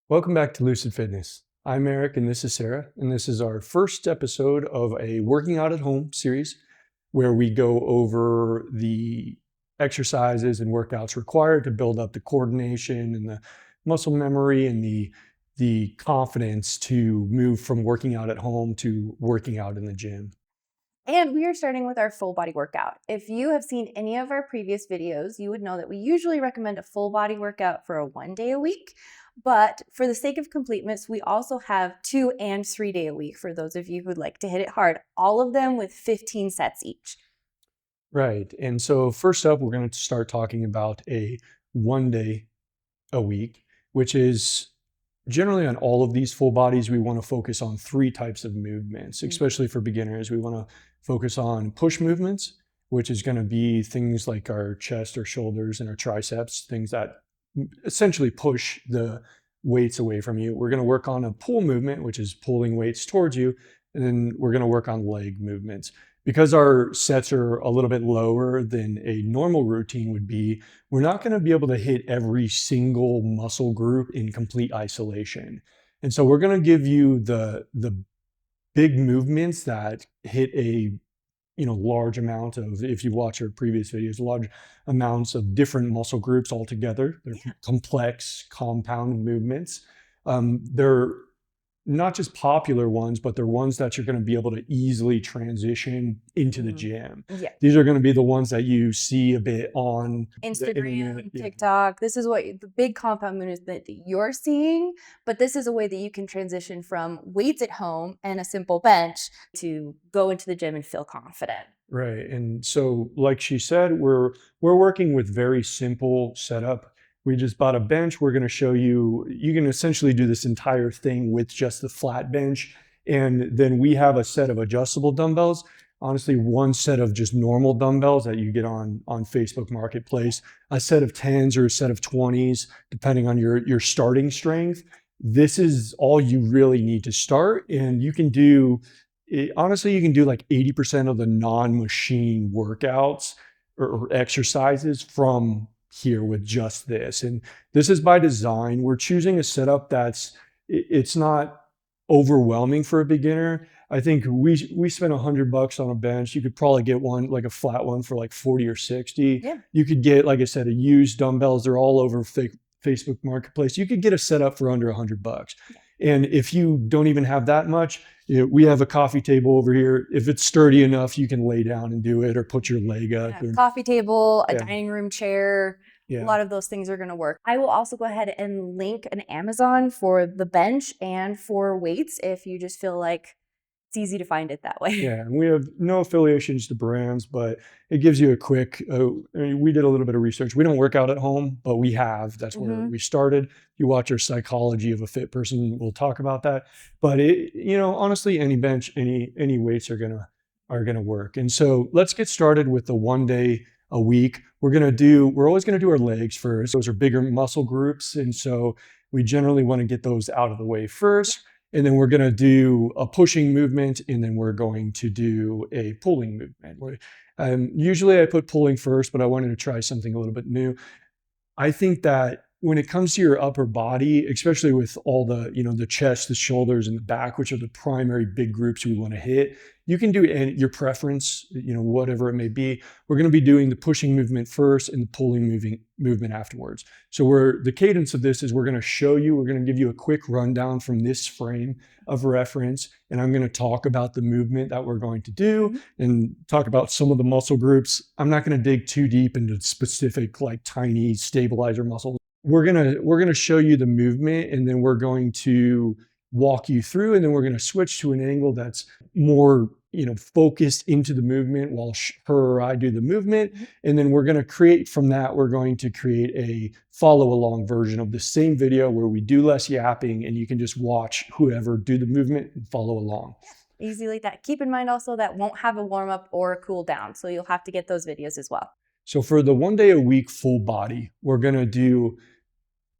Welcome back to Lucid Fitness. I'm Eric and this is Sarah, and this is our first episode of a working out at home series where we go over the exercises and workouts required to build up the coordination and the muscle memory and the confidence to move from working out at home to working out in the gym. And we are starting with our full body workout. If you have seen any of our previous videos, you would know that we usually recommend a full body workout for a 1 day a week. But for the sake of completeness, we also have 2 and 3 day a week for those of you who'd like to hit it hard, all of them with 15 sets each. Right. And so first up, we're going to start talking about a 1 day a week, which is generally on all of these full bodies, we want to focus on 3 types of movements, especially for beginners. We want to focus on push movements, which is going to be things like our chest or shoulders and our triceps, things that essentially push the weights away from you. We're going to work on a pull movement, which is pulling weights towards you. And then we're going to work on leg movements. Because our sets are a little bit lower than a normal routine would be, we're not going to be able to hit every single muscle group in complete isolation. And so we're going to give you the big movements that hit a large amount of, if you watch our previous videos, large amounts of different muscle groups all together. They're complex, compound movements. They're not just popular ones, but they're ones that you're going to be able to easily transition into the gym. Yeah. These are going to be the ones that you see a bit on Instagram, TikTok. This is what the big compound movements that you're seeing, but this is a way that you can transition from weights at home and a simple bench to go into the gym and feel confident. Right. And so, like she said, we're working with very simple setup. We just bought a bench. We're going to show you, you can essentially do this entire thing with just the flat bench. And then we have a set of adjustable dumbbells. Honestly, one set of just normal dumbbells that you get on Facebook Marketplace, a set of 10s or a set of 20s, depending on your starting strength. This is all you really need to start. And you can do, honestly, you can do like 80% of the non-machine workouts or exercises from here with just this. And this is by design. We're choosing a setup it's not overwhelming for a beginner. I think we spent $100 on a bench. You could probably get one, like a flat one, for like 40 or 60. Yeah. You could get, like I said, a used dumbbells. They're all over Facebook Marketplace. You could get a setup for under $100. And if you don't even have that much, we have a coffee table over here. If it's sturdy enough, you can lay down and do it or put your leg up. Coffee table, a dining room chair. Yeah. A lot of those things are going to work. I will also go ahead and link an Amazon for the bench and for weights if you just feel like it's easy to find it that way. Yeah, and we have no affiliations to brands, but it gives you a quick, we did a little bit of research. We don't work out at home, but we have. That's where we started. You watch our Psychology of a Fit Person, we'll talk about that. But honestly, any bench, any weights are gonna work. And so let's get started with the 1 day a week. We're always gonna do our legs first. Those are bigger muscle groups. And so we generally want to get those out of the way first. And then we're going to do a pushing movement, and then we're going to do a pulling movement. Usually I put pulling first, but I wanted to try something a little bit new. I think that when it comes to your upper body, especially with all the chest, the shoulders, and the back, which are the primary big groups we want to hit, you can do your preference, whatever it may be. We're going to be doing the pushing movement first and the pulling movement afterwards. So the cadence of this is we're going to give you a quick rundown from this frame of reference, and I'm going to talk about the movement that we're going to do and talk about some of the muscle groups. I'm not going to dig too deep into specific like tiny stabilizer muscles. We're going to show you the movement, and then we're going to walk you through, and then we're going to switch to an angle that's more focused into the movement while her or I do the movement. And then we're going to create a follow along version of the same video where we do less yapping, and you can just watch whoever do the movement and follow along. Easy like that. Keep in mind also that won't have a warm up or a cool down, so you'll have to get those videos as well. So for the 1 day a week full body, we're going to do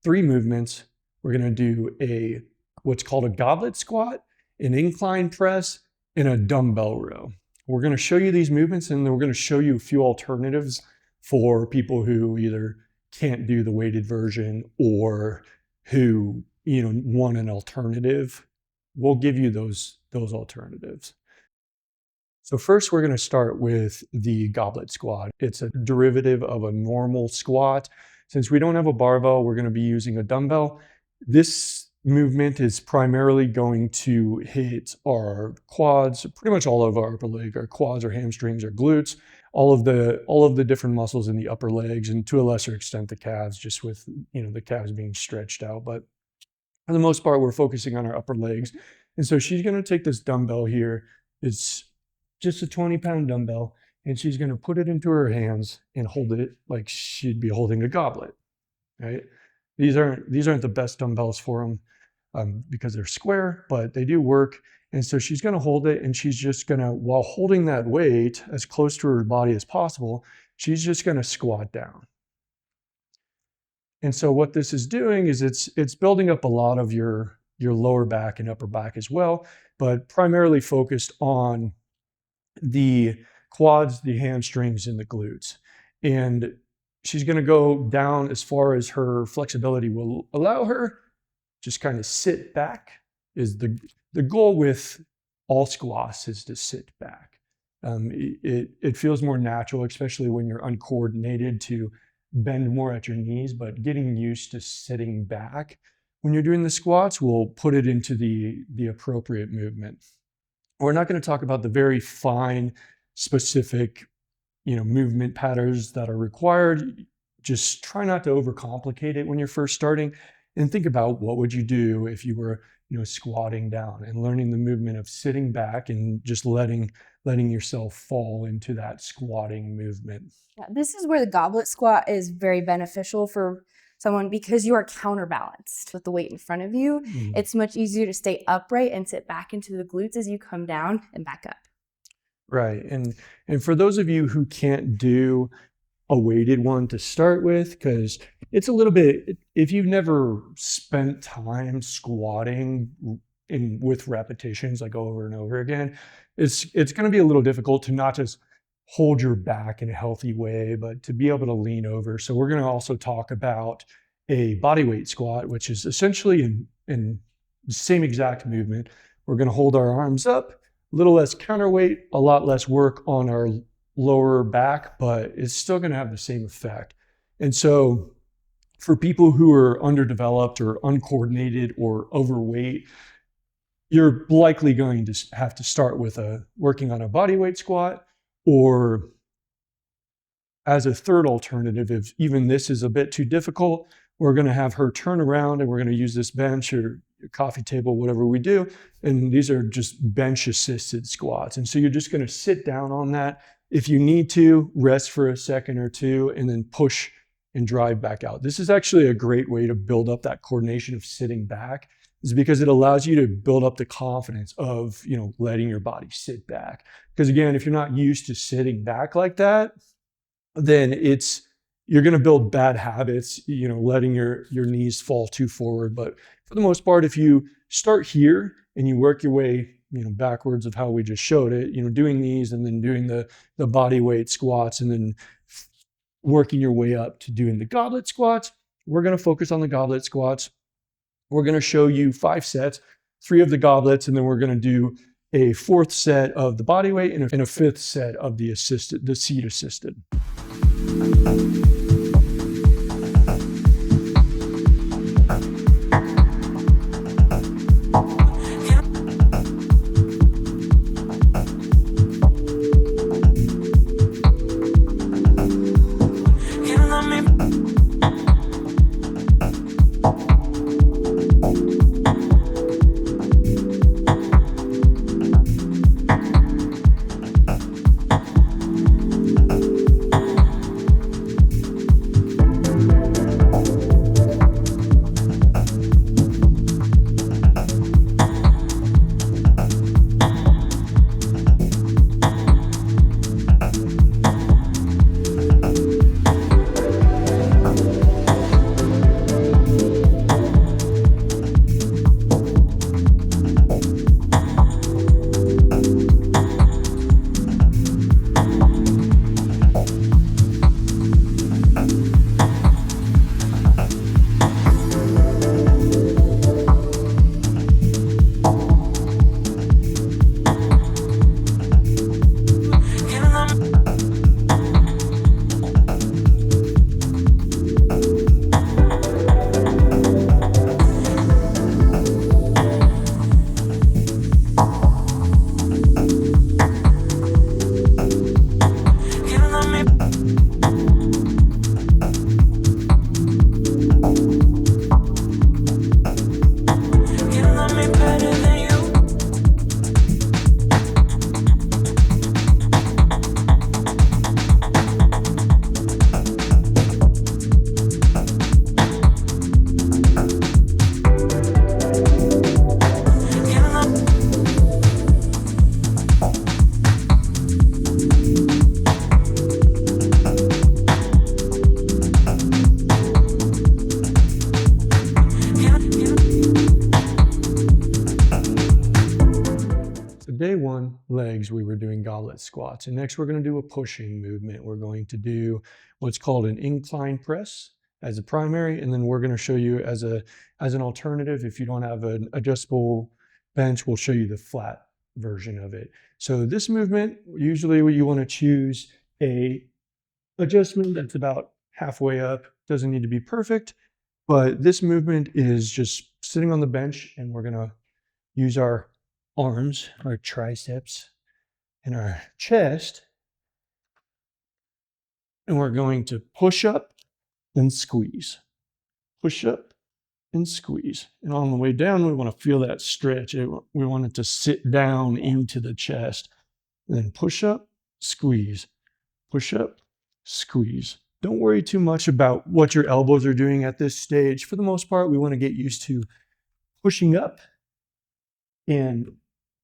3 movements. We're going to do what's called a goblet squat, an incline press, and a dumbbell row. We're going to show you these movements, and then we're going to show you a few alternatives for people who either can't do the weighted version or who want an alternative, we'll give you those alternatives. So first, we're going to start with the goblet squat. It's a derivative of a normal squat. Since we don't have a barbell, we're going to be using a dumbbell. This movement is primarily going to hit our quads, pretty much all of our upper leg, our quads, our hamstrings, our glutes, all of the different muscles in the upper legs, and to a lesser extent the calves, just with the calves being stretched out. But for the most part, we're focusing on our upper legs. And so she's going to take this dumbbell here. It's just a 20-pound dumbbell, and she's going to put it into her hands and hold it like she'd be holding a goblet, right? These aren't the best dumbbells for them because they're square, but they do work. And so she's going to hold it, and she's just going to, while holding that weight as close to her body as possible, she's just going to squat down. And so what this is doing is it's building up a lot of your lower back and upper back as well, but primarily focused on the quads, the hamstrings, and the glutes. And she's going to go down as far as her flexibility will allow her. Just kind of sit back is the goal with all squats, is to sit back. It feels more natural, especially when you're uncoordinated, to bend more at your knees, but getting used to sitting back when you're doing the squats will put it into the appropriate movement. We're not going to talk about the very fine, specific, movement patterns that are required. Just try not to overcomplicate it when you're first starting, and think about what would you do if you were, squatting down, and learning the movement of sitting back and just letting yourself fall into that squatting movement. Yeah, this is where the goblet squat is very beneficial for someone, because you are counterbalanced with the weight in front of you. It's much easier to stay upright and sit back into the glutes as you come down and back up. Right. And for those of you who can't do a weighted one to start with, because it's a little bit, if you've never spent time squatting with repetitions like over and over again, it's going to be a little difficult to not just hold your back in a healthy way, but to be able to lean over. So we're going to also talk about a bodyweight squat, which is essentially in the same exact movement. We're going to hold our arms up, a little less counterweight, a lot less work on our lower back, but it's still going to have the same effect. And so for people who are underdeveloped or uncoordinated or overweight, you're likely going to have to start with working on a bodyweight squat. Or as a third alternative, if even this is a bit too difficult, we're going to have her turn around, and we're going to use this bench or coffee table, whatever we do. And these are just bench assisted squats. And so you're just going to sit down on that. If you need to, rest for a second or two, and then push and drive back out. This is actually a great way to build up that coordination of sitting back, is because it allows you to build up the confidence of, letting your body sit back. Because again, if you're not used to sitting back like that, then you're going to build bad habits, letting your knees fall too forward. But for the most part, if you start here and you work your way, backwards of how we just showed it, doing these and then doing the body weight squats and then working your way up to doing the goblet squats, we're going to focus on the goblet squats. We're going to show you 5 sets, 3 of the goblets, and then we're going to do a 4th set of the body weight and a 5th set of the seat assisted. one, legs, we were doing goblet squats. And next we're going to do a pushing movement. We're going to do what's called an incline press as a primary, and then we're going to show you as an alternative. If you don't have an adjustable bench, we'll show you the flat version of it. So this movement, usually you want to choose a adjustment that's about halfway up. Doesn't need to be perfect, but this movement is just sitting on the bench, and we're going to use our arms, our triceps, and our chest, and we're going to push up and squeeze, push up and squeeze. And on the way down, we want to feel that stretch. We want it to sit down into the chest. And then push up, squeeze, push up, squeeze. Don't worry too much about what your elbows are doing at this stage. For the most part, we want to get used to pushing up and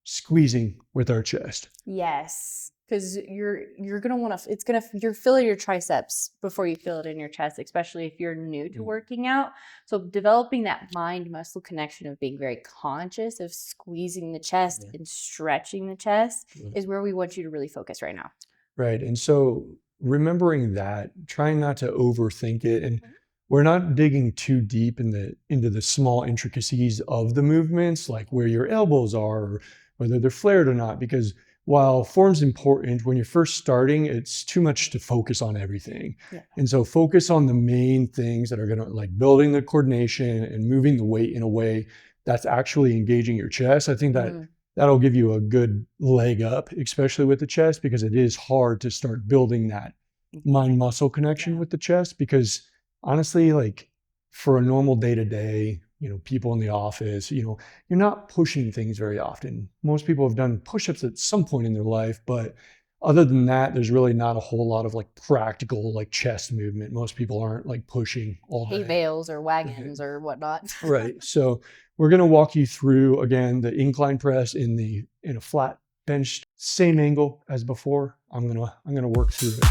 squeezing with our chest. Yes, because you're gonna want to. You're feeling your triceps before you feel it in your chest, especially if you're new to working out. So developing that mind muscle connection of being very conscious of squeezing the chest and stretching the chest is where we want you to really focus right now. Right, and so remembering that, trying not to overthink it, and we're not digging too deep into the small intricacies of the movements, like where your elbows are, or whether they're flared or not, because while form's important, when you're first starting, it's too much to focus on everything. Yeah. And so focus on the main things that are gonna, like building the coordination and moving the weight in a way that's actually engaging your chest. I think that that'll give you a good leg up, especially with the chest, because it is hard to start building that mind muscle connection with the chest, because honestly, like for a normal day-to-day, people in the office, you're not pushing things very often. Most people have done push-ups at some point in their life, but other than that, there's really not a whole lot of like practical like chest movement. Most people aren't like pushing all day. Hay bales or wagons or whatnot. Right. So we're going to walk you through again the incline press in a flat bench, same angle as before. I'm gonna work through it.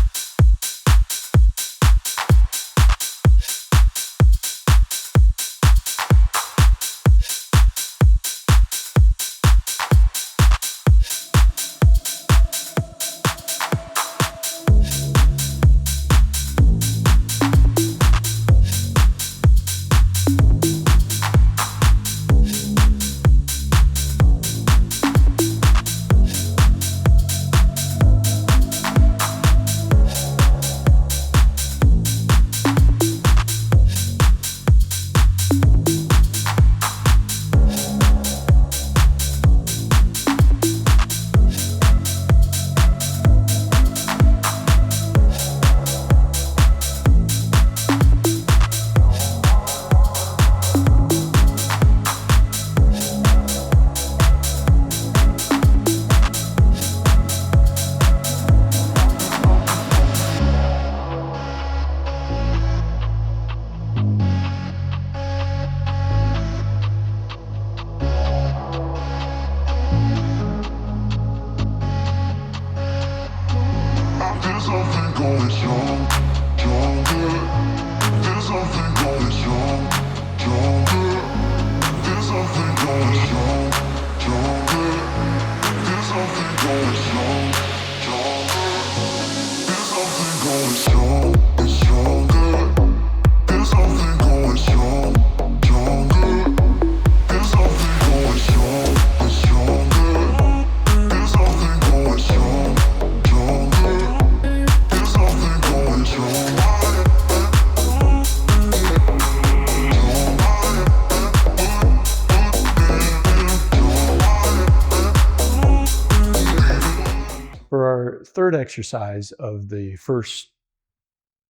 For our third exercise of the first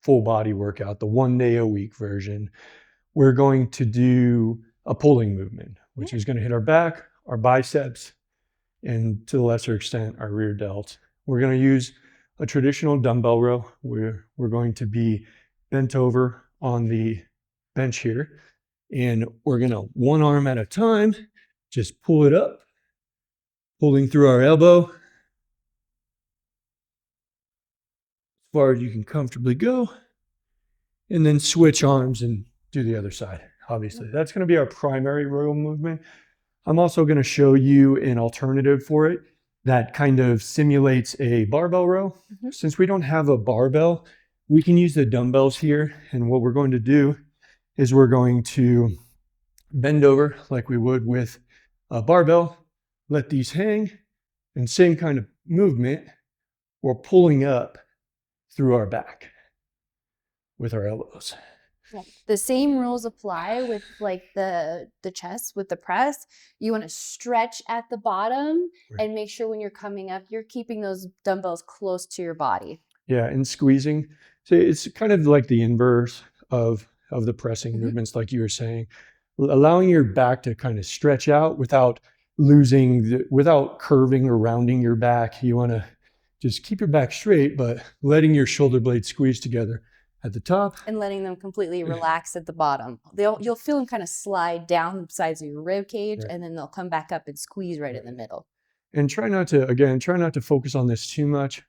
full body workout, the 1 day a week version, we're going to do a pulling movement, which is going to hit our back, our biceps, and to a lesser extent, our rear delt. We're going to use a traditional dumbbell row where we're going to be bent over on the bench here, and we're going to, one arm at a time, just pull it up, pulling through our elbow as far as you can comfortably go, and then switch arms and do the other side. Obviously, that's going to be our primary row movement. I'm also going to show you an alternative for it. that kind of simulates a barbell row. Since we don't have a barbell, we can use the dumbbells here. And what we're going to do is we're going to bend over like we would with a barbell, let these hang, and same kind of movement, we're pulling up through our back with our elbows. Yeah. The same rules apply with like the chest with the press. You want to stretch at the bottom and make sure when you're coming up, you're keeping those dumbbells close to your body. Yeah, and squeezing. So it's kind of like the inverse of the pressing movements, like you were saying, allowing your back to kind of stretch out without without curving or rounding your back. You want to just keep your back straight, but letting your shoulder blades squeeze together at the top. And letting them completely relax at the bottom. You'll feel them kind of slide down the sides of your rib cage, and then they'll come back up and squeeze right in the middle. And try not to focus on this too much.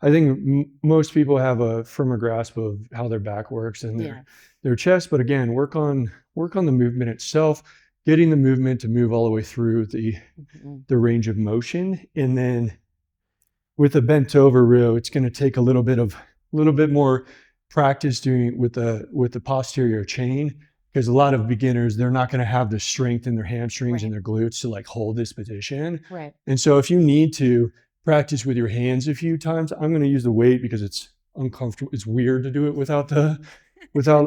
I think most people have a firmer grasp of how their back works and their chest, but again, work on the movement itself, getting the movement to move all the way through the range of motion. And then with a bent over row, it's going to take a little bit more practice doing with the posterior chain, because a lot of beginners, they're not going to have the strength in their hamstrings and their glutes to like hold this position. Right. And so if you need to practice with your hands a few times, I'm going to use the weight because it's uncomfortable. It's weird to do it without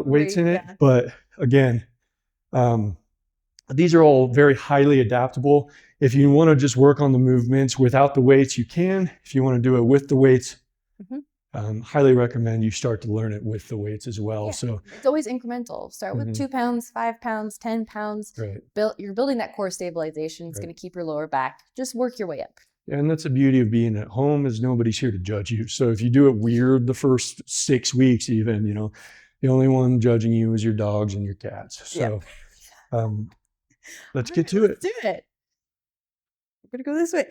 weights in it. Yeah. But again, these are all very highly adaptable. If you want to just work on the movements without the weights, you can. If you want to do it with the weights, highly recommend you start to learn it with the weights as well. Yeah. So it's always incremental. Start with 2 pounds, 5 pounds, 10 pounds. Right. You're building that core stabilization. It's going to keep your lower back. Just work your way up. And that's the beauty of being at home, is nobody's here to judge you. So if you do it weird the first 6 weeks, even, the only one judging you is your dogs and your cats. So let's get to it. Let's do it. We're going to go this way.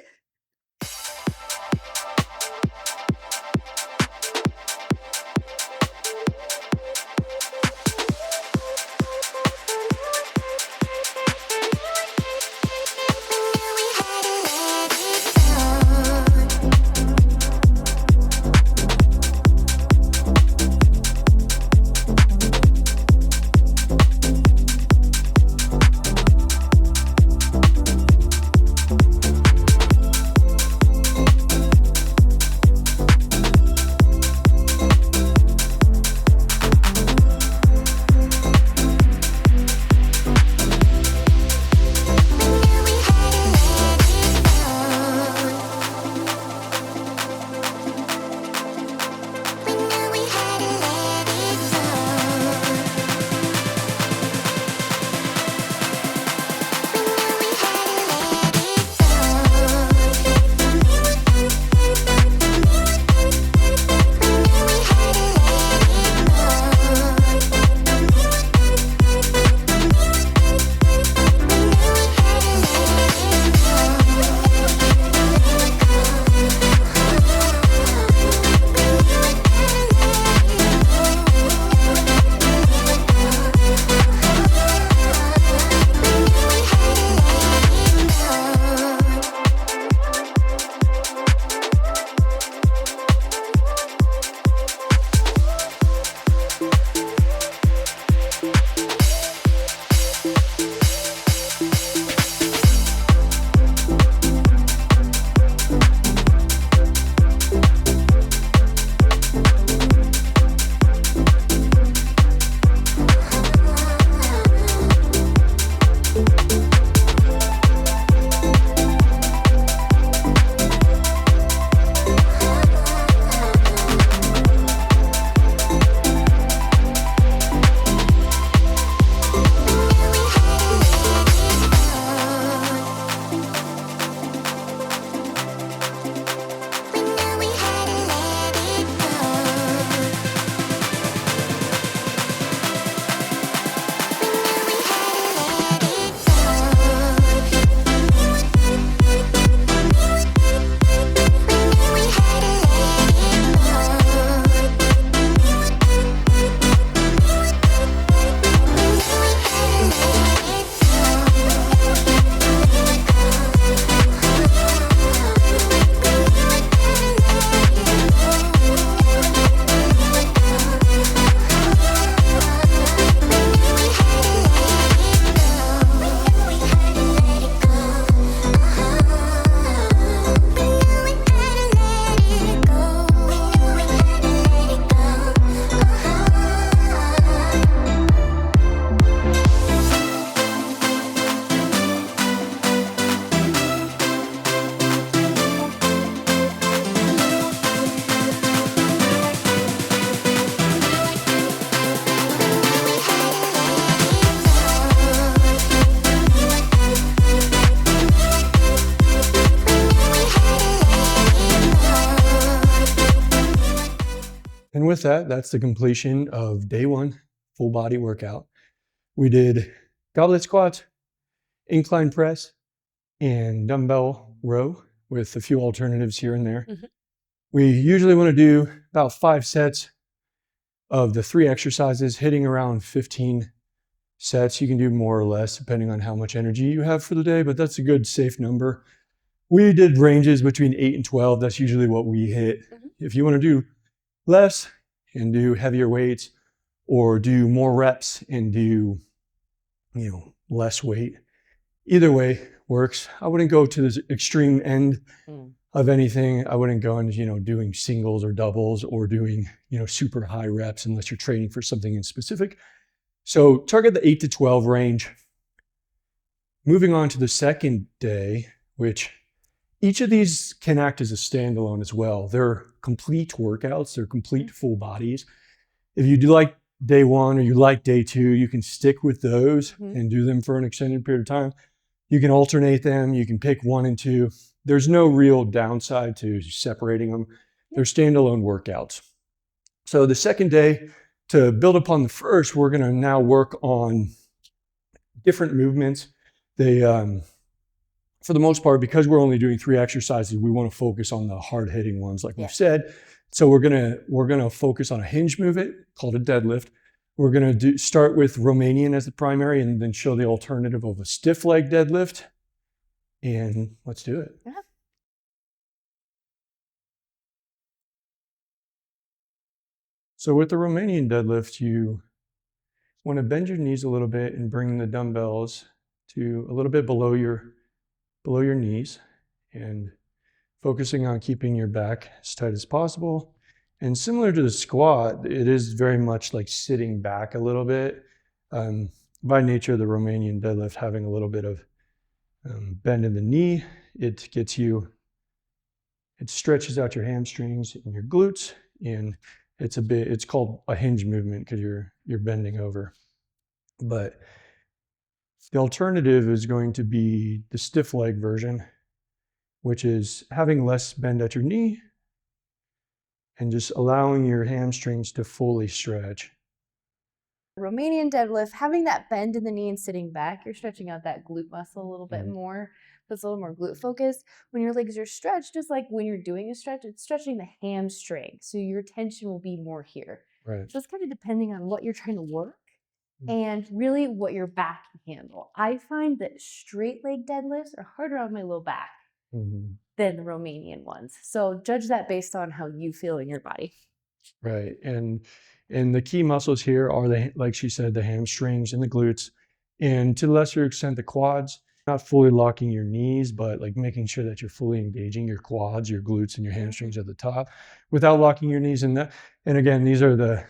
And with that, that's the completion of day 1 full body workout. We did goblet squats, incline press, and dumbbell row with a few alternatives here and there. We usually want to do about 5 sets of the 3 exercises, hitting around 15 sets. You can do more or less depending on how much energy you have for the day, but that's a good safe number. We did ranges between 8 and 12. That's usually what we hit. If you want to do less and do heavier weights, or do more reps and do, less weight, either way works. I wouldn't go to this extreme end of anything. I wouldn't go into, doing singles or doubles or doing, super high reps unless you're training for something in specific. So target the 8 to 12 range. Moving on to the second day, which each of these can act as a standalone as well. They're complete workouts. They're complete full bodies. If you do like day 1 or you like day 2, you can stick with those and do them for an extended period of time. You can alternate them. You can pick 1 and 2. There's no real downside to separating them. They're standalone workouts. So the second day, to build upon the first, we're going to now work on different movements. They, for the most part, because we're only doing 3 exercises, we want to focus on the hard-hitting ones, like we've said. So we're gonna focus on a hinge movement called a deadlift. We're gonna start with Romanian as the primary, and then show the alternative of a stiff leg deadlift. And let's do it. Yeah. So with the Romanian deadlift, you want to bend your knees a little bit and bring the dumbbells to a little bit below your knees, and focusing on keeping your back as tight as possible. And similar to the squat, it is very much like sitting back a little bit. By nature, the Romanian deadlift having a little bit of bend in the knee, it stretches out your hamstrings and your glutes, and it's called a hinge movement because you're bending over. But the alternative is going to be the stiff leg version, which is having less bend at your knee and just allowing your hamstrings to fully stretch. Romanian deadlift, having that bend in the knee and sitting back, you're stretching out that glute muscle a little bit more. So it's a little more glute focused. When your legs are stretched, just like when you're doing a stretch, it's stretching the hamstring. So your tension will be more here. Right. So it's kind of depending on what you're trying to work and really what your back can handle. I find that straight leg deadlifts are harder on my low back than the Romanian ones. So judge that based on how you feel in your body. Right. And the key muscles here are, like she said, the hamstrings and the glutes, and to a lesser extent, the quads. Not fully locking your knees, but like making sure that you're fully engaging your quads, your glutes, and your hamstrings at the top without locking your knees. And again, these are the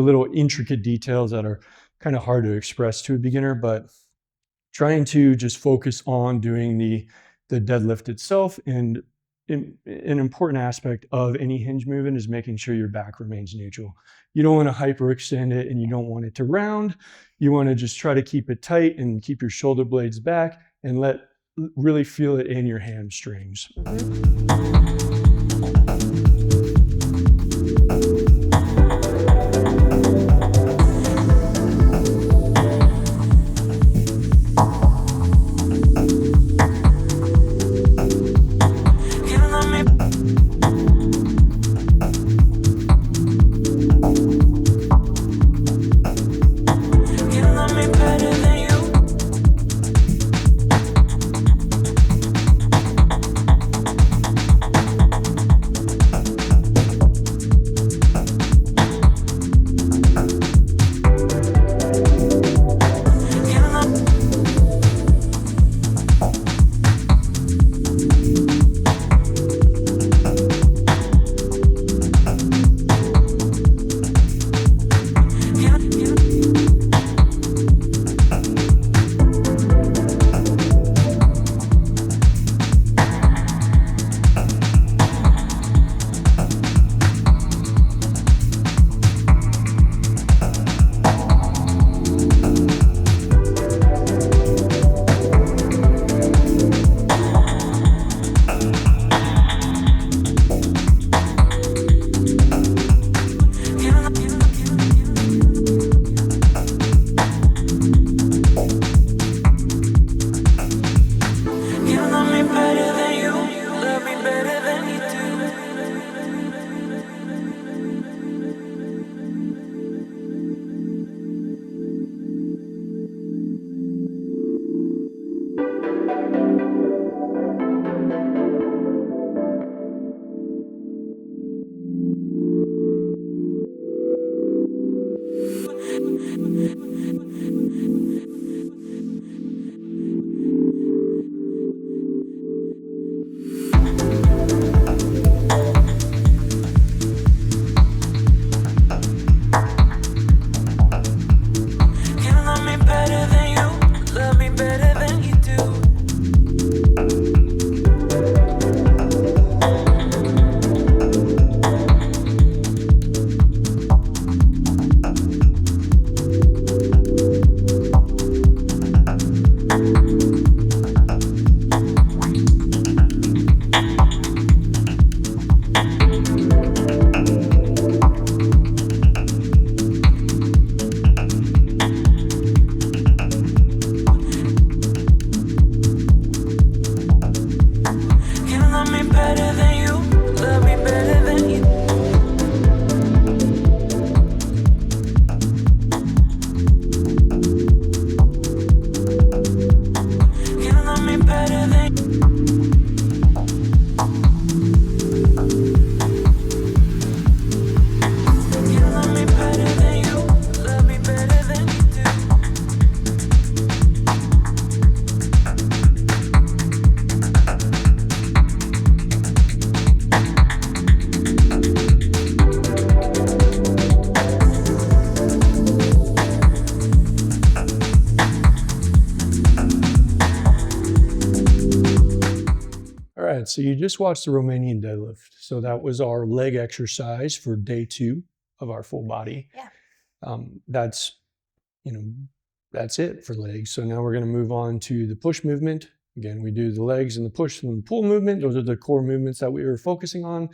little intricate details that are kind of hard to express to a beginner, but trying to just focus on doing the deadlift itself. And an important aspect of any hinge movement is making sure your back remains neutral. You don't want to hyperextend it, and you don't want it to round. You want to just try to keep it tight and keep your shoulder blades back, and really feel it in your hamstrings. So you just watched the Romanian deadlift. So that was our leg exercise for day 2 of our full body. Yeah. That's, that's it for legs. So now we're going to move on to the push movement. Again, we do the legs and the push and the pull movement. Those are the core movements that we were focusing on.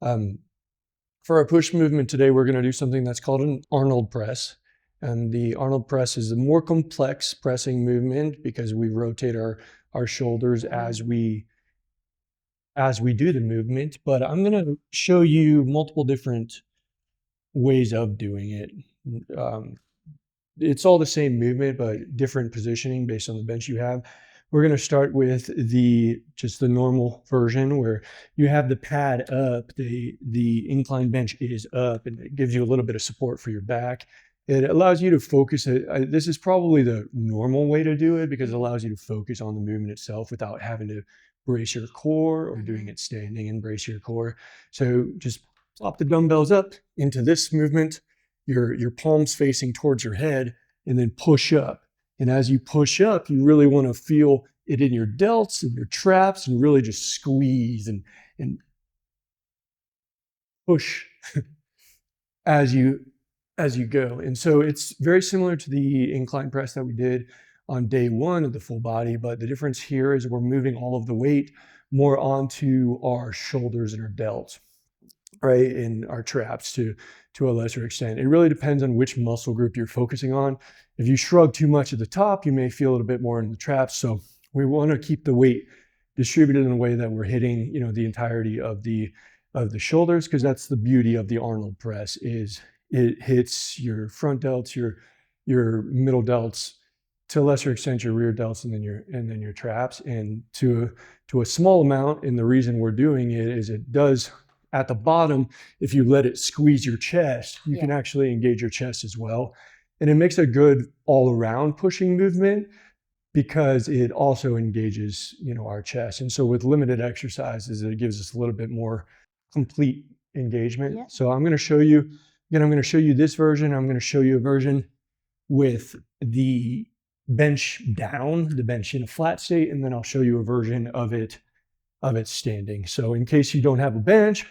For our push movement today, we're going to do something that's called an Arnold press. And the Arnold press is a more complex pressing movement because we rotate our shoulders as we do the movement. But I'm going to show you multiple different ways of doing it. It's all the same movement, but different positioning based on the bench you have. We're going to start with just the normal version where you have the pad up, the incline bench is up, and it gives you a little bit of support for your back. It allows you to focus. This is probably the normal way to do it because it allows you to focus on the movement itself without having to brace your core or doing it standing and brace your core. So just plop the dumbbells up into this movement, your palms facing towards your head, and then push up. And as you push up, you really want to feel it in your delts and your traps and really just squeeze and push as you go. And so it's very similar to the incline press that we did on day 1 of the full body, but the difference here is we're moving all of the weight more onto our shoulders and our delts, right? And our traps to a lesser extent. It really depends on which muscle group you're focusing on. If you shrug too much at the top, you may feel it a bit more in the traps. So we want to keep the weight distributed in a way that we're hitting, the entirety of the shoulders, because that's the beauty of the Arnold press is it hits your front delts, your middle delts, to a lesser extent your rear delts, and then your traps, and to a small amount. And the reason we're doing it is it does at the bottom, if you let it squeeze your chest, you can actually engage your chest as well. And it makes a good all-around pushing movement because it also engages, our chest. And so with limited exercises, it gives us a little bit more complete engagement. Yeah. So I'm going to show you, again, I'm going to show you this version. I'm going to show you a version with the bench down, the bench in a flat state, and then I'll show you a version of it standing. So in case you don't have a bench,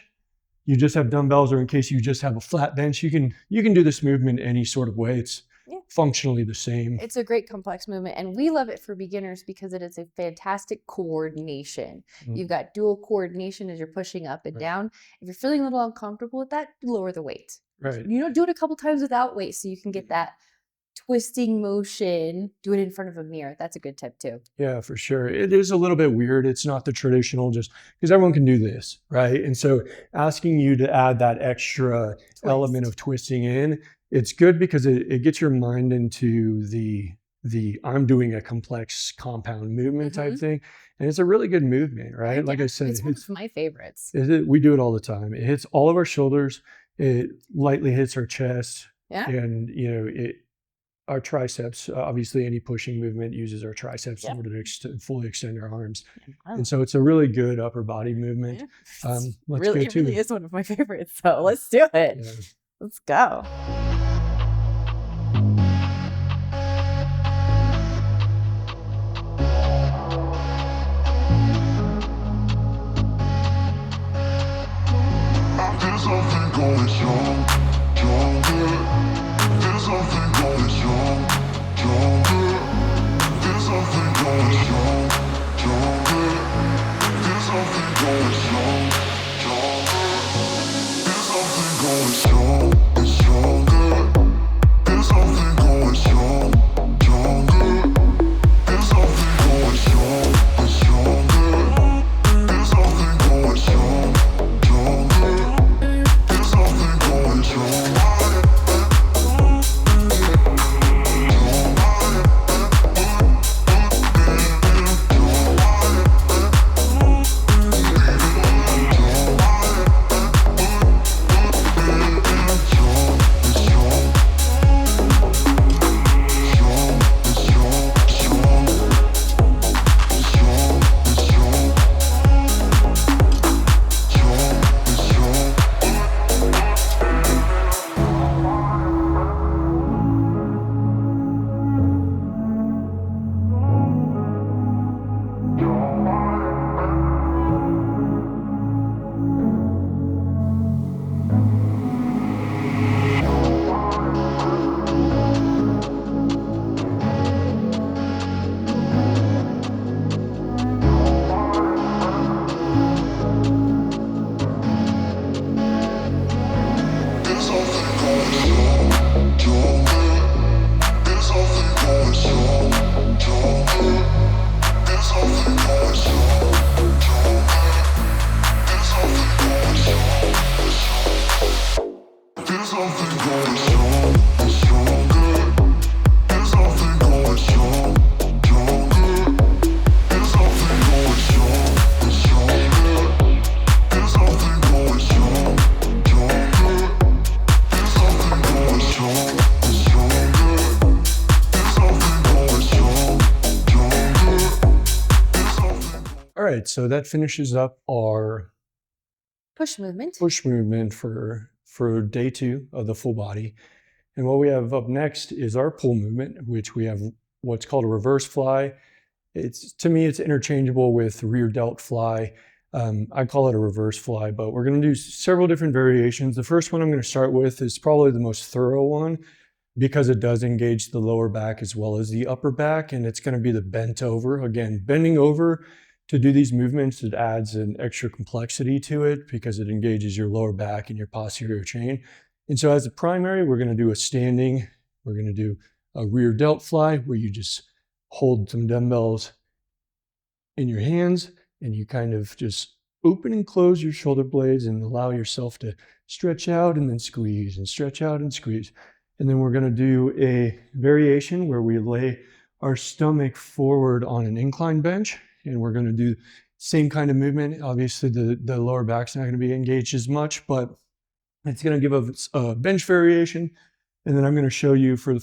you just have dumbbells, or in case you just have a flat bench, you can do this movement any sort of way. It's functionally the same. It's a great complex movement, and we love it for beginners because it is a fantastic coordination. You've got dual coordination as you're pushing up and down. If you're feeling a little uncomfortable with that, lower the weight. Right. Do it a couple times without weight so you can get that twisting motion. Do it in front of a mirror. That's a good tip too. Yeah, for sure. It is a little bit weird. It's not the traditional, just because everyone can do this, right? And so asking you to add that extra element of twisting in, it's good because it gets your mind into the I'm doing a complex compound movement type thing. And it's a really good movement, right? Like I said, it's one of my favorites. We do it all the time. It hits all of our shoulders. It lightly hits our chest. Yeah. And, our triceps, obviously any pushing movement uses our triceps in order to fully extend our arms. And so it's a really good upper body movement. Yeah. Let's go it really is one of my favorites. So let's do it. Yeah. Let's go. There's something going strong, stronger. There's something going strong, stronger. There's something going strong, stronger. There's something going strong, stronger. There's something going strong and stronger. There's something going strong, stronger. There's something going strong and stronger. There's something going strong, stronger. There's something going strong. All right, so that finishes up our Push movement. For day 2 of the full body. And what we have up next is our pull movement, which we have what's called a reverse fly. To me, it's interchangeable with rear delt fly. I call it a reverse fly, but we're going to do several different variations. The first one I'm going to start with is probably the most thorough one because it does engage the lower back as well as the upper back, and it's going to be the bent over. Again, bending over to do these movements, it adds an extra complexity to it because it engages your lower back and your posterior chain. And so as a primary, we're going to do we're going to do a rear delt fly where you just hold some dumbbells in your hands and you kind of just open and close your shoulder blades and allow yourself to stretch out and then squeeze and stretch out and squeeze. And then we're going to do a variation where we lay our stomach forward on an incline bench. And we're going to do same kind of movement. Obviously, the lower back's not going to be engaged as much, but it's going to give us a bench variation. And then I'm going to show you for a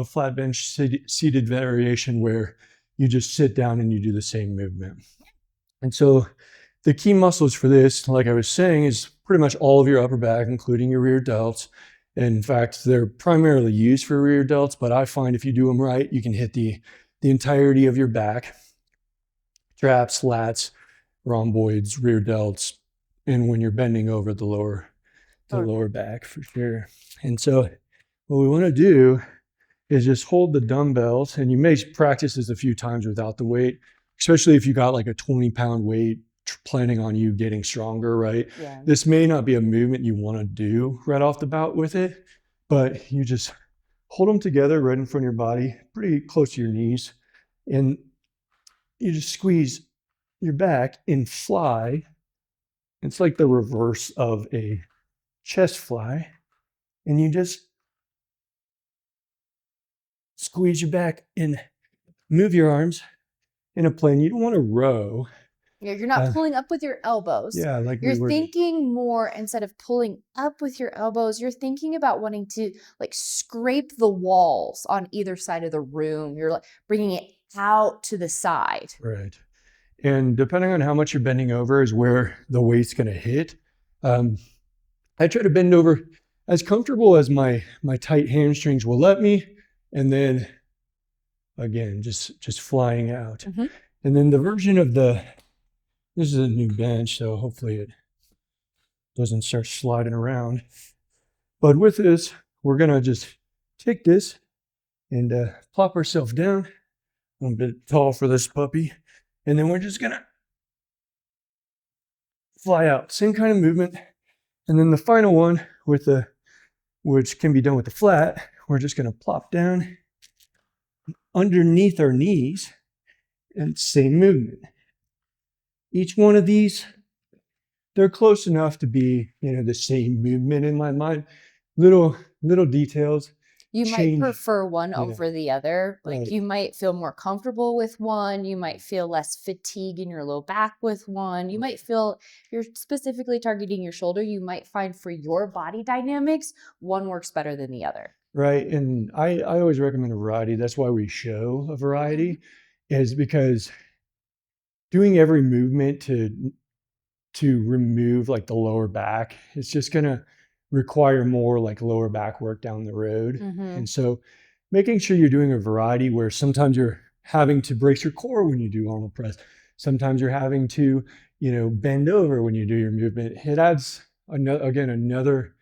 flat bench seated variation where you just sit down and you do the same movement. And so the key muscles for this, like I was saying, is pretty much all of your upper back, including your rear delts. In fact, they're primarily used for rear delts, but I find if you do them right, you can hit the entirety of your back. Traps, lats, rhomboids, rear delts, and when you're bending over the lower back for sure. And so what we want to do is just hold the dumbbells, and you may practice this a few times without the weight, especially if you got like a 20-pound weight planning on you getting stronger, right? Yeah. This may not be a movement you want to do right off the bat with it, but you just hold them together right in front of your body, pretty close to your knees, and you just squeeze your back and fly. It's like the reverse of a chest fly. And you just squeeze your back and move your arms in a plane. You don't want to row. Yeah, you're not pulling up with your elbows. Yeah, like You're we were. thinking more, instead of pulling up with your elbows, you're thinking about wanting to like scrape the walls on either side of the room. You're like bringing it out to the side. Right. And depending on how much you're bending over is where the weight's going to hit. I try to bend over as comfortable as my tight hamstrings will let me. And then again, just flying out. And then the version of this is a new bench, so hopefully it doesn't start sliding around. But with this, we're going to just take this and plop ourselves down. I'm a bit tall for this puppy. And then we're just going to fly out. Same kind of movement. And then the final one which can be done with the flat, we're just going to plop down underneath our knees and same movement. Each one of these, they're close enough to be, the same movement in my mind. Little details. You might prefer one over the other. Like Right. you might feel more comfortable with one. You might feel less fatigue in your low back with one. You might feel, if you're specifically targeting your shoulder, you might find for your body dynamics, one works better than the other. Right. And I always recommend a variety. That's why we show a variety, is because doing every movement to remove like the lower back, it's just going to require more like lower back work down the road. And so making sure you're doing a variety where sometimes you're having to brace your core when you do Arnold press. Sometimes you're having to, bend over when you do your movement. It adds another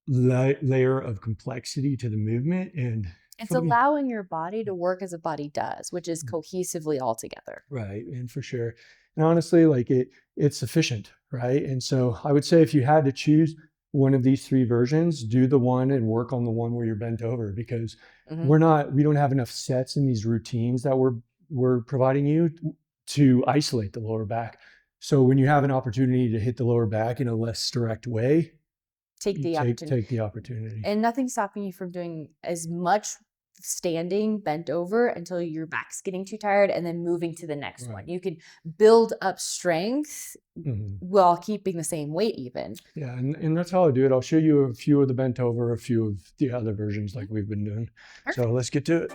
layer of complexity to the movement. And it's allowing your body to work as a body does, which is cohesively all together. Right. And for sure. And honestly, like it's efficient, right? And so I would say if you had to choose one of these three versions, do the one and work on the one where you're bent over, because we don't have enough sets in these routines that we're providing you to isolate the lower back. So when you have an opportunity to hit the lower back in a less direct way, take the opportunity. Take the opportunity. And nothing's stopping you from doing as much standing bent over until your back's getting too tired, and then moving to the next one. You can build up strength while keeping the same weight even. Yeah, and that's how I do it. I'll show you a few of the bent over, a few of the other versions like we've been doing. Perfect. So let's get to it.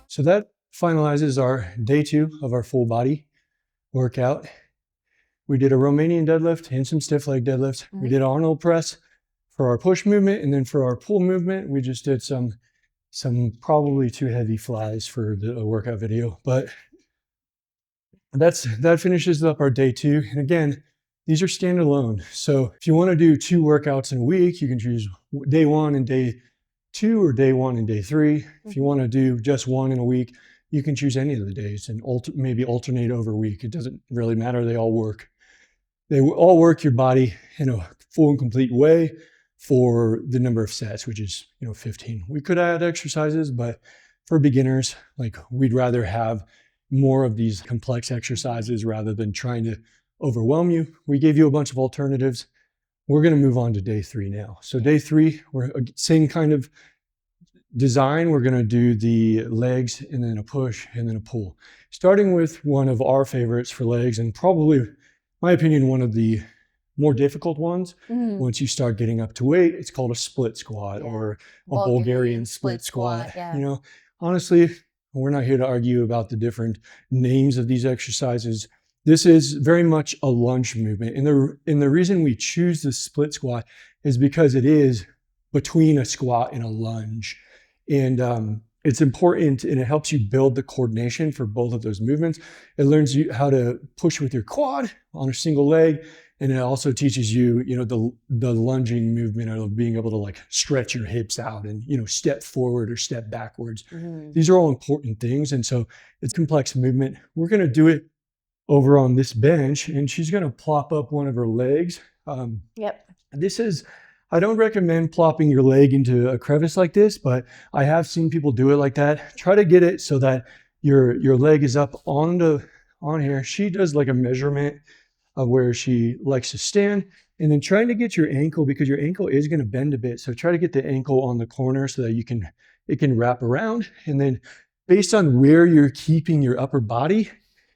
So that finalizes our day 2 of our full body workout. We did a Romanian deadlift and some stiff leg deadlifts. We did Arnold press for our push movement. And then for our pull movement, we just did some some probably too heavy flies for the workout video, but that finishes up our day 2. And again, these are standalone. So if you want to do 2 workouts in a week, you can choose day 1 and day 2 or day 1 and day 3. If you want to do just 1 in a week, you can choose any of the days and maybe alternate over a week. It doesn't really matter. They all work. They all work your body in a full and complete way for the number of sets, which is 15. We could add exercises, but for beginners, like we'd rather have more of these complex exercises rather than trying to overwhelm you. We gave you a bunch of alternatives. We're going to move on to day 3 now. So day 3, we're same kind of design. We're going to do the legs and then a push and then a pull. Starting with one of our favorites for legs, and probably, in my opinion, one of the more difficult ones. Once you start getting up to weight, it's called a split squat or a Bulgarian split squat. Honestly, we're not here to argue about the different names of these exercises. This is very much a lunge movement. And the reason we choose the split squat is because it is between a squat and a lunge. And it's important, and it helps you build the coordination for both of those movements. It learns you how to push with your quad on a single leg. And it also teaches you, the lunging movement of being able to like stretch your hips out and, step forward or step backwards. These are all important things. And so it's complex movement. We're going to do it over on this bench, and she's going to plop up one of her legs. I don't recommend plopping your leg into a crevice like this, but I have seen people do it like that. Try to get it so that your leg is up on here. She does like a measurement of where she likes to stand, and then trying to get your ankle, because your ankle is going to bend a bit. So try to get the ankle on the corner so that it can wrap around. And then based on where you're keeping your upper body,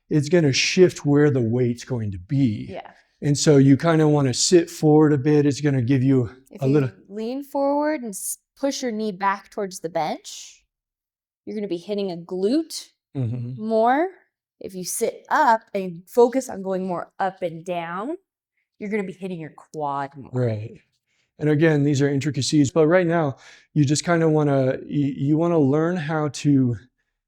it's going to shift where the weight's going to be. And so you kind of want to sit forward a bit. It's going to give you little lean forward and push your knee back towards the bench. You're going to be hitting a glute more. If you sit up and focus on going more up and down, you're going to be hitting your quad more. Right. And again, these are intricacies, but right now you just kind of want to learn how to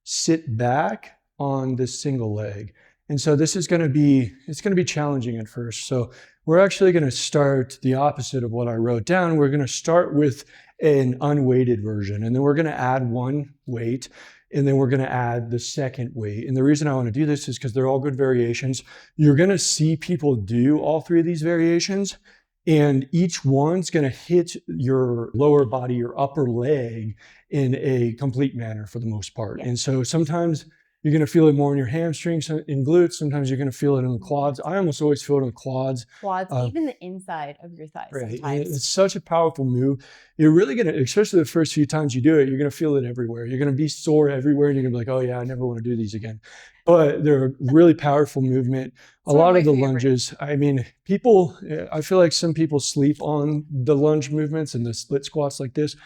sit back on this single leg. And so this is going to be challenging at first. So we're actually going to start the opposite of what I wrote down. We're going to start with an unweighted version, and then we're going to add one weight, and then we're going to add the second weight. And the reason I want to do this is because they're all good variations. You're going to see people do all 3 of these variations, and each one's going to hit your lower body, your upper leg in a complete manner for the most part. And so sometimes you're going to feel it more in your hamstrings and glutes. Sometimes you're going to feel it in the quads. I almost always feel it in the quads. Even the inside of your thighs. Right. Sometimes. It's such a powerful move. You're really going to, especially the first few times you do it, you're going to feel it everywhere. You're going to be sore everywhere, and you're going to be like, oh yeah, I never want to do these again. But they're a really powerful movement. A lot of the lunges, I feel like some people sleep on the lunge movements and the split squats like this,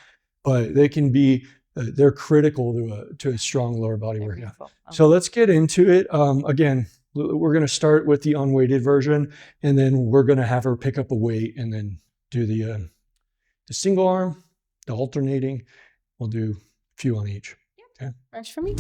but they can be, they're critical to a strong lower body workout. So let's get into it. Again, we're going to start with the unweighted version, and then we're going to have her pick up a weight and then do the single arm, the alternating. We'll do a few on each. Okay. Works for me.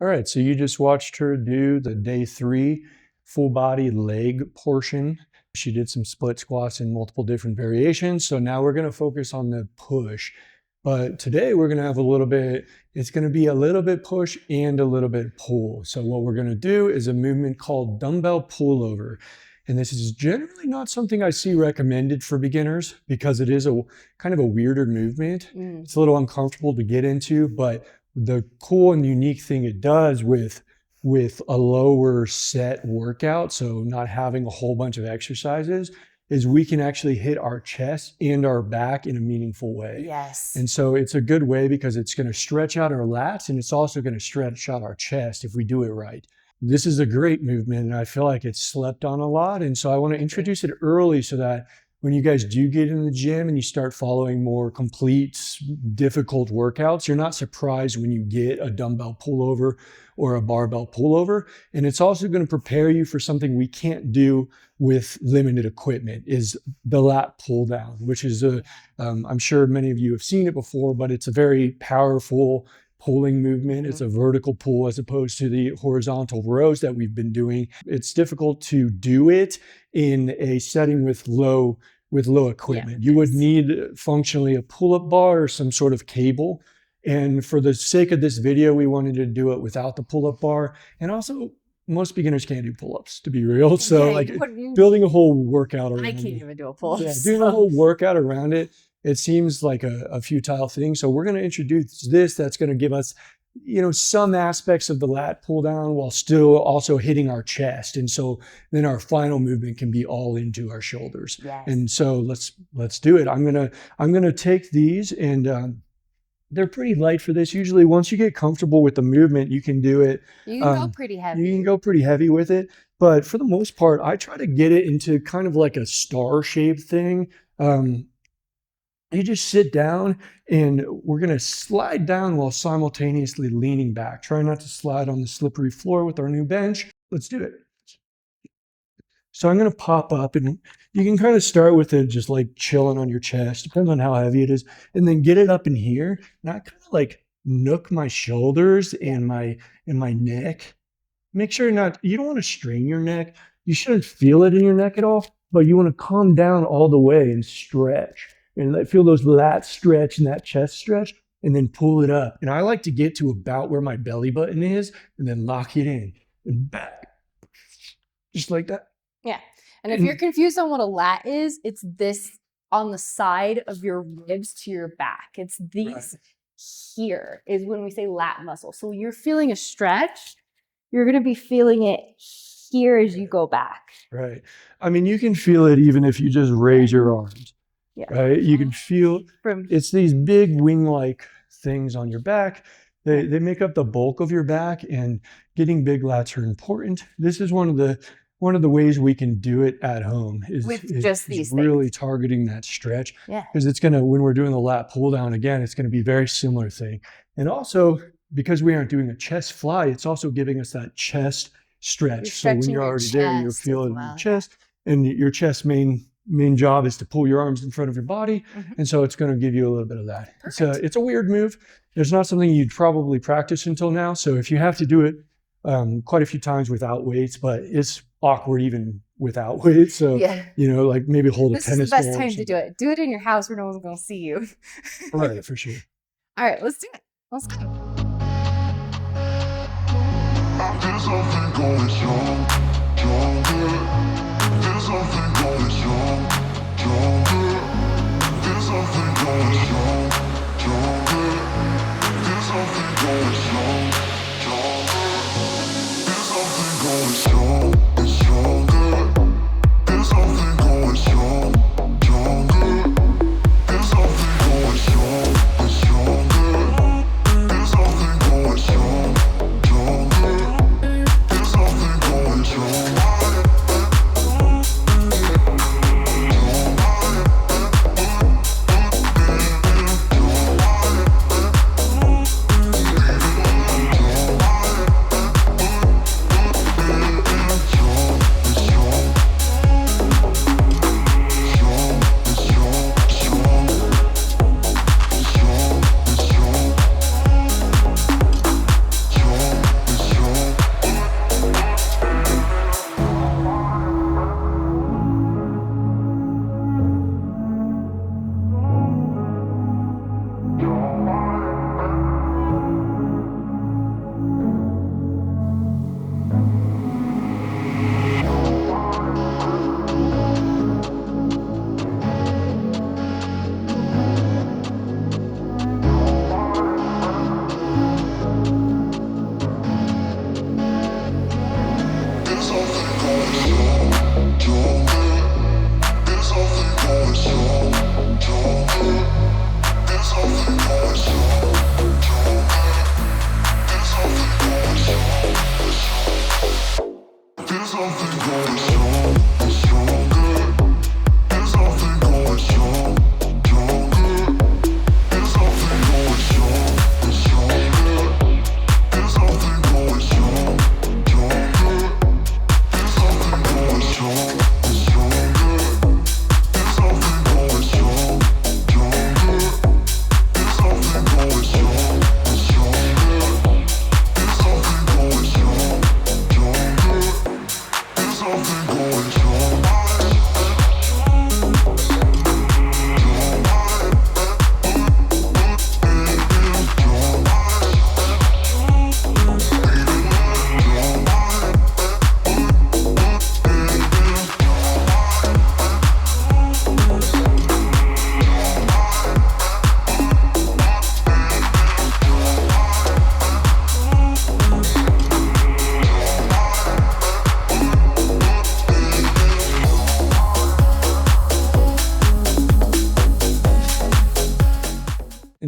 right, so you just watched her do the day 3 full body leg portion. She did some split squats in multiple different variations. So now we're going to focus on the push. But today we're going to have it's going to be a little bit push and a little bit pull. So what we're going to do is a movement called dumbbell pullover. And this is generally not something I see recommended for beginners because it is a kind of a weirder movement. It's a little uncomfortable to get into, but the cool and unique thing it does with a lower set workout, so not having a whole bunch of exercises, is we can actually hit our chest and our back in a meaningful way. Yes. And so it's a good way because it's going to stretch out our lats and it's also going to stretch out our chest if we do it right. This is a great movement and I feel like it's slept on a lot. And so I want to introduce it early so that when you guys do get in the gym and you start following more complete, difficult workouts, you're not surprised when you get a dumbbell pullover or a barbell pullover. And it's also going to prepare you for something we can't do with limited equipment, is the lat pull down, which is I'm sure many of you have seen it before, but it's a very powerful pulling movement. It's a vertical pull as opposed to the horizontal rows that we've been doing. It's difficult to do it in a setting with low equipment. You would need functionally a pull-up bar or some sort of cable. And for the sake of this video, we wanted to do it without the pull-up bar. And also, most beginners can't do pull-ups, to be real. So building a whole workout around I can't even do a pull-up. Yeah, doing a whole workout around it, it seems like a futile thing. So we're going to introduce this that's going to give us, some aspects of the lat pull down while still also hitting our chest. And so then our final movement can be all into our shoulders. Yes. And so let's do it. I'm going to take these and they're pretty light for this. Usually once you get comfortable with the movement, you can do it. You can go pretty heavy. You can go pretty heavy with it. But for the most part, I try to get it into kind of like a star-shaped thing. You just sit down and we're going to slide down while simultaneously leaning back. Try not to slide on the slippery floor with our new bench. Let's do it. So I'm going to pop up and you can kind of start with it just like chilling on your chest, depends on how heavy it is, and then get it up in here. And I kind of like nook my shoulders and my neck. Make sure you don't want to strain your neck. You shouldn't feel it in your neck at all, but you want to calm down all the way and stretch. And feel those lats stretch and that chest stretch, and then pull it up. And I like to get to about where my belly button is and then lock it in and back. Just like that. Yeah. And if you're confused on what a lat is, it's this on the side of your ribs to your back. It's these here is when we say lat muscle. So you're feeling a stretch, you're going to be feeling it here as you go back. Right. I mean, you can feel it even if you just raise your arms. Yeah. Right. You can feel it's these big wing-like things on your back. They make up the bulk of your back, and getting big lats are important. This is one of the ways we can do it at home is really targeting that stretch. Yeah. Because it's gonna, when we're doing the lat pull down again, it's gonna be a very similar thing. And also because we aren't doing a chest fly, it's also giving us that chest stretch. So when you're already there, you're feeling your chest, and your chest main job is to pull your arms in front of your body. And so it's going to give you a little bit of that. It's a weird move. It's not something you'd probably practice until now. So if you have to do it quite a few times without weights, but it's awkward even without weights. So, like maybe hold a tennis ball. This is the best time to do it. Do it in your house where no one's going to see you. Right, for sure. All right, let's do it. Let's go. There's something going strong, stronger. There's something going strong, stronger. There's something going strong, stronger. There's something going strong, stronger. There's something going strong and stronger. There's something going strong, stronger. There's something going strong and stronger. There's something going strong, stronger. There's something going strong.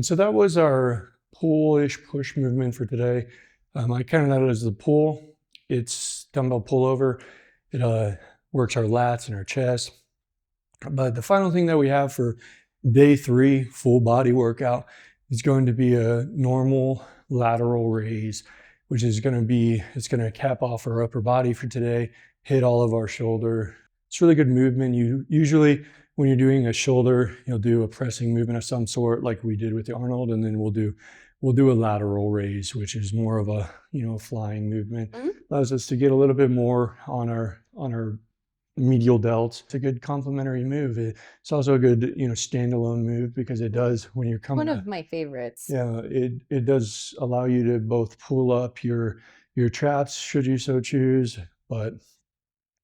And so that was our pull-ish push movement for today. I counted that as the pull. It's dumbbell pullover. It works our lats and our chest. But the final thing that we have for day 3 full body workout is going to be a normal lateral raise, which is going to be, it's going to cap off our upper body for today, hit all of our shoulder. It's really good movement. You usually, when you're doing a shoulder, you'll do a pressing movement of some sort like we did with the Arnold, and then we'll do a lateral raise, which is more of a, flying movement. Allows us to get a little bit more on our medial delts. It's a good complementary move. It's also a good, standalone move because it does, when you're coming One of my favorites. yeah, it does allow you to both pull up your traps should you so choose, but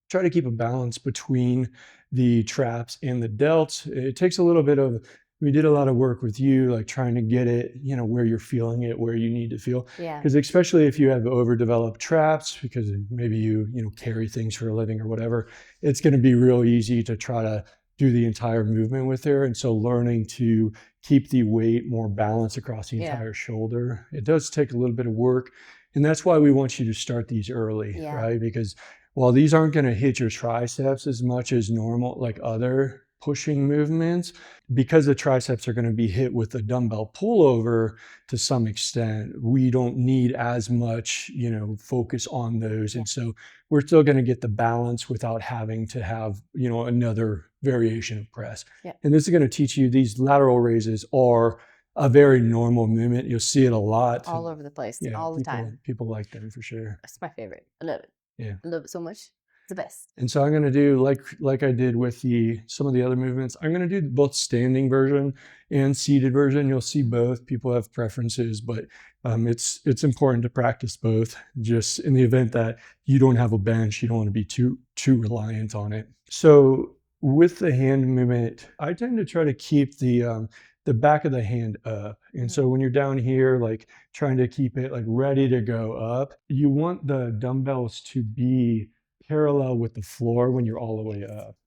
try to keep a balance between the traps and the delts. It takes a little bit of, we did a lot of work with you, like trying to get it, where you're feeling it, where you need to feel. Yeah. Because especially if you have overdeveloped traps, because maybe you carry things for a living or whatever, it's going to be real easy to try to do the entire movement with there. And so learning to keep the weight more balanced across the entire shoulder, it does take a little bit of work. And that's why we want you to start these early, right? Because while these aren't going to hit your triceps as much as normal, like other pushing movements, because the triceps are going to be hit with the dumbbell pullover to some extent, we don't need as much, focus on those. And so we're still going to get the balance without having to have, another variation of press. And this is going to teach you, these lateral raises are a very normal movement. You'll see it a lot. All over the place, all the time. People like them for sure. It's my favorite. I love it. Yeah. I love it so much. It's the best. And so I'm going to do like I did with some of the other movements. I'm going to do both standing version and seated version. You'll see both. People have preferences, but it's important to practice both. Just in the event that you don't have a bench, you don't want to be too reliant on it. So with the hand movement, I tend to try to keep the back of the hand up. And so when you're down here, like trying to keep it like ready to go up, you want the dumbbells to be parallel with the floor when you're all the way up.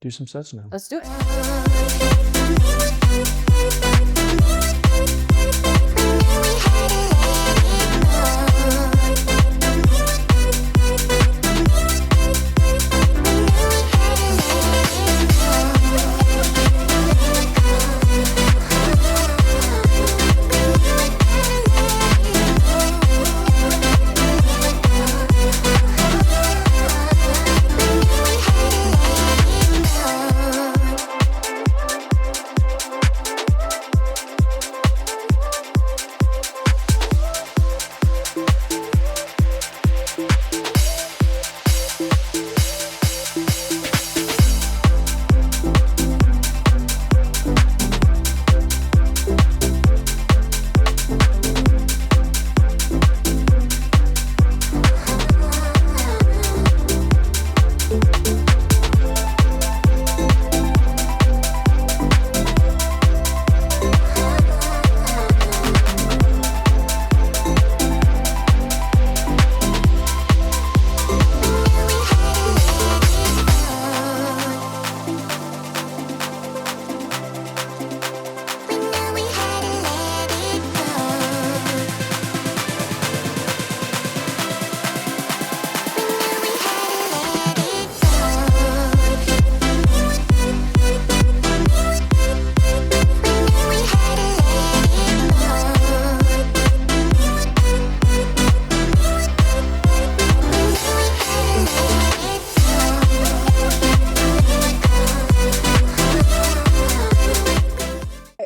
Do some sets now. Let's do it.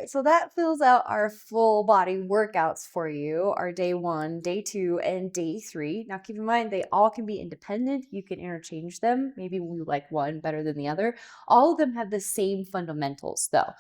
So that fills out our full body workouts for you, our day 1, day 2, and day 3. Now keep in mind, they all can be independent. You can interchange them. Maybe we like one better than the other. All of them have the same fundamentals though.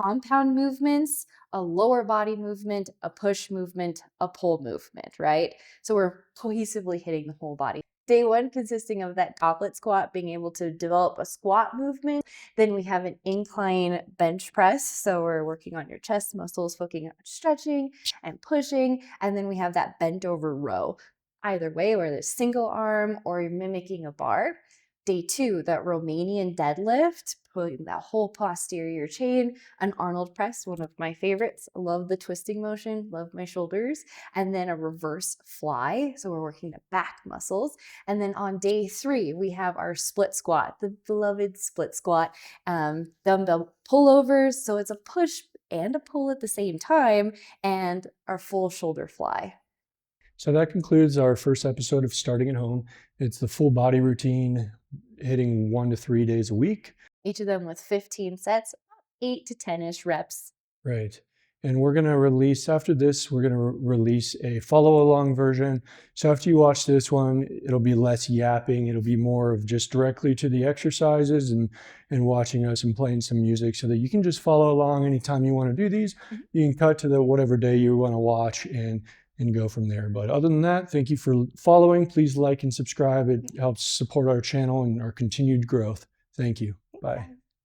Compound movements, a lower body movement, a push movement, a pull movement, right? So we're cohesively hitting the whole body. Day 1 consisting of that goblet squat, being able to develop a squat movement. Then we have an incline bench press. So we're working on your chest muscles, focusing on stretching and pushing. And then we have that bent over row. Either way, whether it's single arm or you're mimicking a bar. Day 2, that Romanian deadlift, pulling that whole posterior chain, an Arnold press, one of my favorites. Love the twisting motion, love my shoulders. And then a reverse fly. So we're working the back muscles. And then on day 3, we have our split squat, the beloved split squat, dumbbell pullovers. So it's a push and a pull at the same time, and our full shoulder fly. So that concludes our first episode of Starting at Home. It's the full body routine, hitting 1 to 3 days a week. Each of them with 15 sets, 8 to 10-ish reps. Right. And we're going to release, after this, we're going to release a follow-along version. So after you watch this one, it'll be less yapping. It'll be more of just directly to the exercises and watching us and playing some music so that you can just follow along anytime you want to do these. You can cut to the whatever day you want to watch and go from there. But other than that, thank you for following. Please like and subscribe. It helps support our channel and our continued growth. Thank you. Bye.